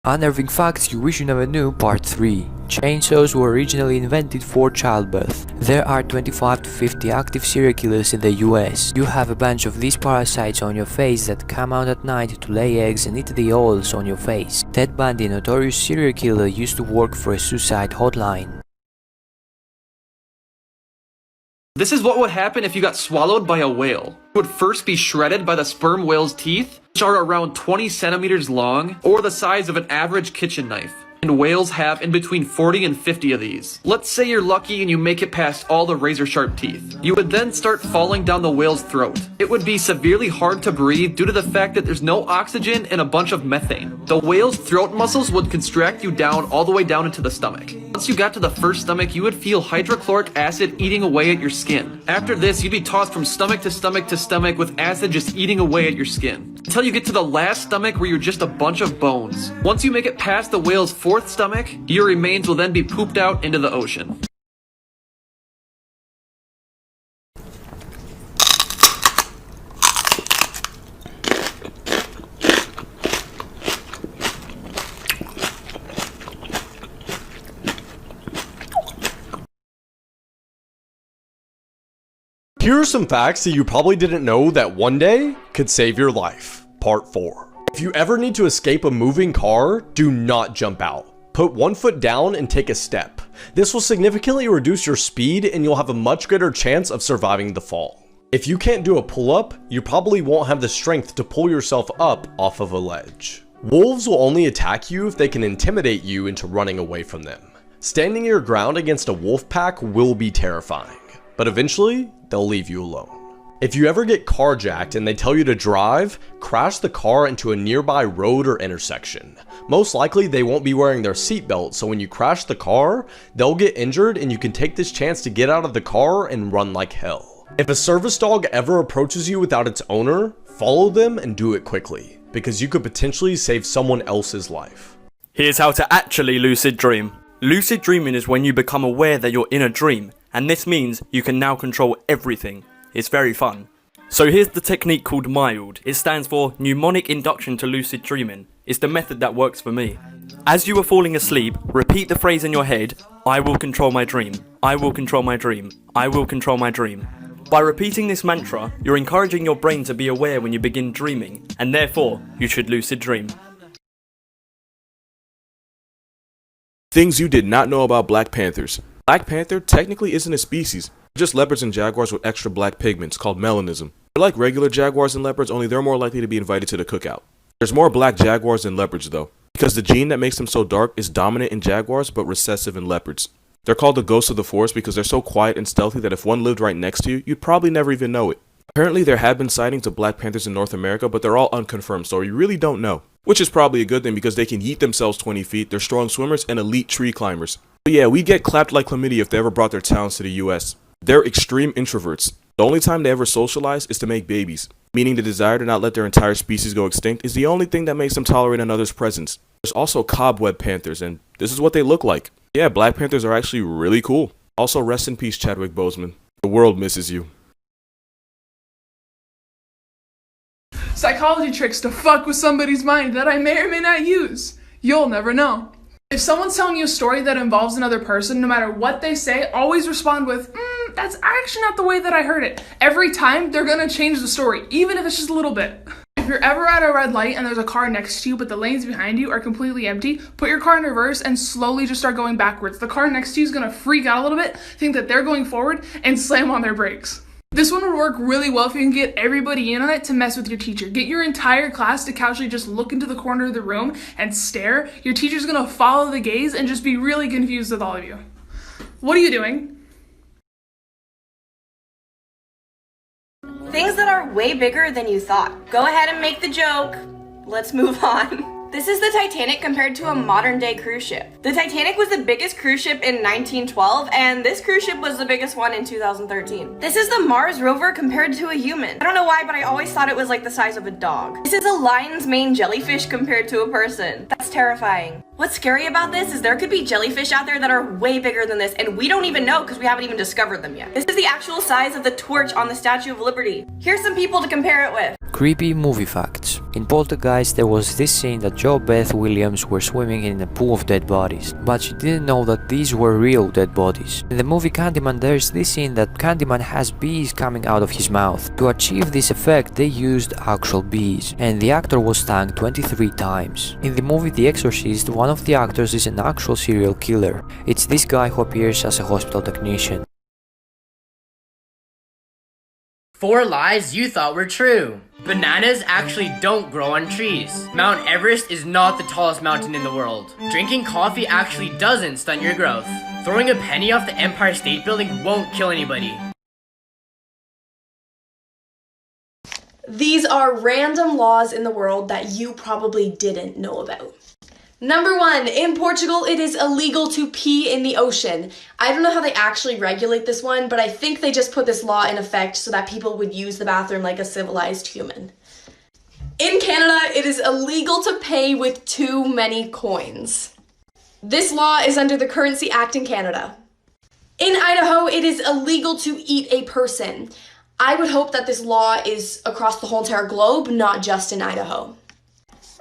Unnerving Facts You Wish You Never Knew Part 3. Chainsaws were originally invented for childbirth. There are 25 to 50 active serial killers in the US. You have a bunch of these parasites on your face that come out at night to lay eggs and eat the oils on your face. Ted Bundy, a notorious serial killer, used to work for a suicide hotline. This is what would happen if you got swallowed by a whale. It would first be shredded by the sperm whale's teeth, which are around 20 centimeters long, or the size of an average kitchen knife. And whales have in between 40 and 50 of these. Let's say you're lucky and you make it past all the razor sharp teeth. You would then start falling down the whale's throat. It would be severely hard to breathe due to the fact that there's no oxygen and a bunch of methane. The whale's throat muscles would constrict you down all the way down into the stomach. Once you got to the first stomach, you would feel hydrochloric acid eating away at your skin. After this, you'd be tossed from stomach to stomach to stomach with acid just eating away at your skin. Until you get to the last stomach where you're just a bunch of bones. Once you make it past the whale's fourth stomach, your remains will then be pooped out into the ocean. Here are some facts that you probably didn't know that one day could save your life. Part 4. If you ever need to escape a moving car, do not jump out. Put one foot down and take a step. This will significantly reduce your speed and you'll have a much greater chance of surviving the fall. If you can't do a pull-up, you probably won't have the strength to pull yourself up off of a ledge. Wolves will only attack you if they can intimidate you into running away from them. Standing your ground against a wolf pack will be terrifying, but eventually, they'll leave you alone. If you ever get carjacked and they tell you to drive, crash the car into a nearby road or intersection. Most likely they won't be wearing their seatbelt, so when you crash the car, they'll get injured and you can take this chance to get out of the car and run like hell. If a service dog ever approaches you without its owner, follow them and do it quickly, because you could potentially save someone else's life. Here's how to actually lucid dream. Lucid dreaming is when you become aware that you're in a dream, and this means you can now control everything. It's very fun. So here's the technique called MILD. It stands for Mnemonic Induction to Lucid Dreaming. It's the method that works for me. As you are falling asleep, repeat the phrase in your head, I will control my dream. I will control my dream. I will control my dream. By repeating this mantra, you're encouraging your brain to be aware when you begin dreaming, and therefore, you should lucid dream. Things you did not know about black panthers. Black panther technically isn't a species, just leopards and jaguars with extra black pigments called melanism. They're like regular jaguars and leopards, only they're more likely to be invited to the cookout. There's more black jaguars than leopards though, because the gene that makes them so dark is dominant in jaguars but recessive in leopards. They're called the ghosts of the forest because they're so quiet and stealthy that if one lived right next to you, you'd probably never even know it. Apparently there have been sightings of black panthers in North America, but they're all unconfirmed, so you really don't know. Which is probably a good thing because they can yeet themselves 20 feet, they're strong swimmers, and elite tree climbers. But yeah, we get clapped like chlamydia if they ever brought their talents to the US. They're extreme introverts. The only time they ever socialize is to make babies, meaning the desire to not let their entire species go extinct is the only thing that makes them tolerate another's presence. There's also cobweb panthers, and this is what they look like. Yeah, black panthers are actually really cool. Also, rest in peace, Chadwick Boseman. The world misses you. Psychology tricks to fuck with somebody's mind that I may or may not use. You'll never know. If someone's telling you a story that involves another person, no matter what they say, always respond with, that's actually not the way that I heard it. Every time, they're gonna change the story, even if it's just a little bit. If you're ever at a red light and there's a car next to you, but the lanes behind you are completely empty, put your car in reverse and slowly just start going backwards. The car next to you is gonna freak out a little bit, think that they're going forward, and slam on their brakes. This one would work really well if you can get everybody in on it to mess with your teacher. Get your entire class to casually just look into the corner of the room and stare. Your teacher's gonna follow the gaze and just be really confused with all of you. What are you doing? Things that are way bigger than you thought. Go ahead and make the joke. Let's move on. This is the Titanic compared to a modern day cruise ship. The Titanic was the biggest cruise ship in 1912, and this cruise ship was the biggest one in 2013. This is the Mars rover compared to a human. I don't know why, but I always thought it was like the size of a dog. This is a lion's mane jellyfish compared to a person. That's terrifying. What's scary about this is there could be jellyfish out there that are way bigger than this, and we don't even know because we haven't even discovered them yet. This is the actual size of the torch on the Statue of Liberty. Here's some people to compare it with. Creepy movie facts. In Poltergeist there was this scene that Joe Beth Williams were swimming in a pool of dead bodies, but she didn't know that these were real dead bodies. In the movie Candyman there's this scene that Candyman has bees coming out of his mouth. To achieve this effect they used actual bees, and the actor was stung 23 times. In the movie The Exorcist, one of the actors is an actual serial killer. It's this guy who appears as a hospital technician. 4 lies you thought were true. Bananas actually don't grow on trees. Mount Everest is not the tallest mountain in the world. Drinking coffee actually doesn't stunt your growth. Throwing a penny off the Empire State Building won't kill anybody. These are random laws in the world that you probably didn't know about. Number 1, in Portugal it is illegal to pee in the ocean. I don't know how they actually regulate this one, but I think they just put this law in effect so that people would use the bathroom like a civilized human. In Canada, it is illegal to pay with too many coins. This law is under the Currency Act in Canada. In Idaho, it is illegal to eat a person. I would hope that this law is across the whole entire globe, not just in Idaho.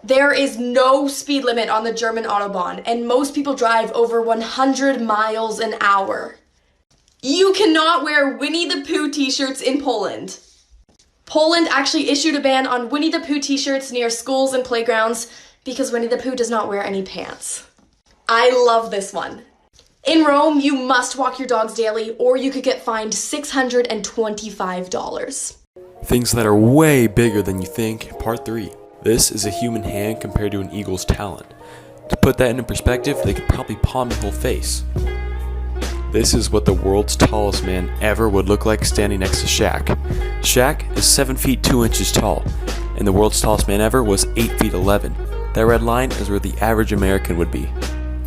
There is no speed limit on the German Autobahn, and most people drive over 100 miles an hour. You cannot wear Winnie the Pooh t-shirts in Poland. Poland actually issued a ban on Winnie the Pooh t-shirts near schools and playgrounds because Winnie the Pooh does not wear any pants. I love this one. In Rome, you must walk your dogs daily or you could get fined $625. Things that are way bigger than you think, part 3. This is a human hand compared to an eagle's talon. To put that into perspective, they could probably palm your whole face. This is what the world's tallest man ever would look like standing next to Shaq. Shaq is 7 feet 2 inches tall, and the world's tallest man ever was 8 feet 11. That red line is where the average American would be.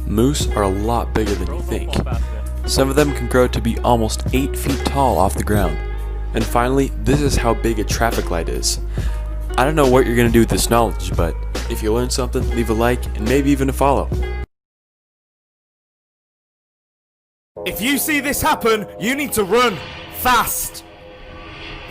Moose are a lot bigger than you think. Some of them can grow to be almost 8 feet tall off the ground. And finally, this is how big a traffic light is. I don't know what you're gonna do with this knowledge, but if you learn something, leave a like and maybe even a follow. If you see this happen, you need to run fast.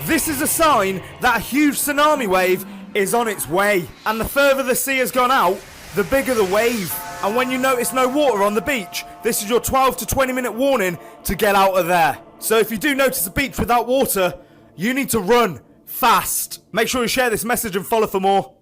This is a sign that a huge tsunami wave is on its way. And the further the sea has gone out, the bigger the wave. And when you notice no water on the beach, this is your 12 to 20 minute warning to get out of there. So if you do notice a beach without water, you need to run fast. Make sure you share this message and follow for more.